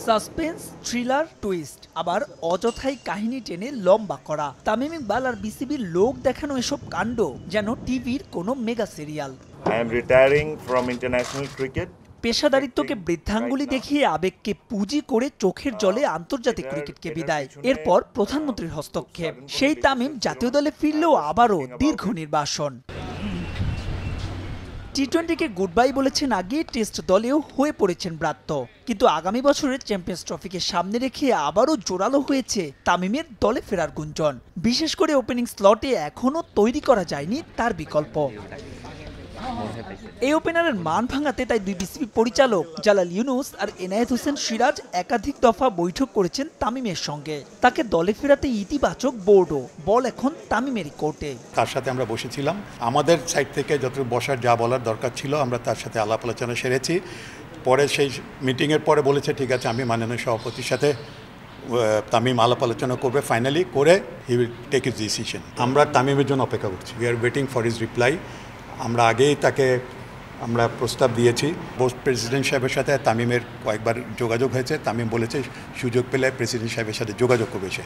Suspense, thriller, twist, আবার অযথাই কাহিনী টেনে লম্বা করা। তামিম ইকবাল আর বিসিবির লোক দেখানো এসব কাণ্ড যেন টিভির কোনো mega serial. I am retiring from international cricket. পেশাদারিত্বকে বৃদ্ধাঙ্গুলি দেখিয়ে আবেগকে পুঁজি করে চোখের জলে আন্তর্জাতিক ক্রিকেটকে বিদায়। এরপর প্রধানমন্ত্রীর হস্তক্ষেপ। সেই তামিম জাতীয় দলে ফিরলেও আবারও দীর্ঘ নির্বাসন। টি-20কে গুড বাই বলেছেন আগে, টেস্ট দলেও হয়ে পড়েছেন ব্রাত্য। কিন্তু আগামী বছরের চ্যাম্পিয়ন্স ট্রফিকে সামনে রেখে আবারও জোরালো হয়েছে তামিমের দলে ফেরার গুঞ্জন। বিশেষ করে ওপেনিং স্লটে এখনও তৈরি করা যায়নি তার বিকল্প। এই ওপেনারের মান ভাঙাতে তাই দুই বিসিবি পরিচালক জালাল ইউনুস আর এনায়েত হোসেন সিরাজ একাধিক দফা বৈঠক করেছেন তামিমের সঙ্গে। তাকে দলে ফেরাতে ইতিবাচক বোর্ডও, বল এখন তামিমেরই কোর্টে। তার সাথে আমরা বসেছিলাম, আমাদের সাইড থেকে যত বসার যা বলার দরকার ছিল আমরা তার সাথে আলাপ আলোচনা সেরেছি। পরে সেই মিটিংয়ের পরে বলেছে ঠিক আছে, আমি মাননীয় সভাপতির সাথে তামিম আলাপ আলোচনা করবে, ফাইনালি করে he will take his decision. আমরা তামিমের জন্য অপেক্ষা করছি, we are waiting for his reply. আমরা আগেই তাকে আমরা প্রস্তাব দিয়েছি। প্রেসিডেন্ট সাহেবের সাথে তামিমের কয়েকবার যোগাযোগ হয়েছে। তামিম বলেছে সুযোগ পেলে প্রেসিডেন্ট সাহেবের সাথে যোগাযোগ করবে সে।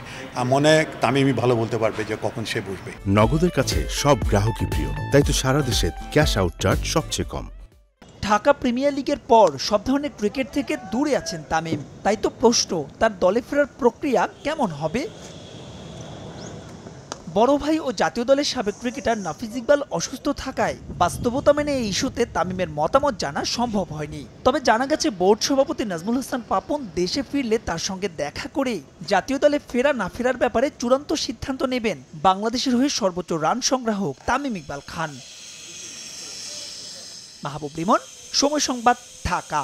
মনে তামিমই ভালো বলতে পারবে যে কখন সে বুঝবে। নগদের কাছে সব গ্রাহকই প্রিয়, তাই তো সারা দেশে ক্যাশ আউট চার্জ সবচেয়ে কম। ঢাকা প্রিমিয়ার লিগের পর সব ধরনের ক্রিকেট থেকে দূরে আছেন তামিম। তাই তো প্রশ্ন, তার দলে ফেরার প্রক্রিয়া কেমন হবে? বড় ভাই ও জাতীয় দলের সাবেক ক্রিকেটার নাফিজ ইকবাল অসুস্থ থাকায় বাস্তবতা মেনে এই ইস্যুতে তামিমের মতামত জানা সম্ভব হয়নি। তবে জানা গেছে বোর্ড সভাপতি নাজমুল হাসান পাপন দেশে ফিরলে তার সঙ্গে দেখা করে জাতীয় দলে ফেরা না ফেরার ব্যাপারে চূড়ান্ত সিদ্ধান্ত নেবেন বাংলাদেশের হয়ে সর্বোচ্চ রান সংগ্রাহক তামিম ইকবাল খান। মাহবুব লিমন, সময় সংবাদ, ঢাকা।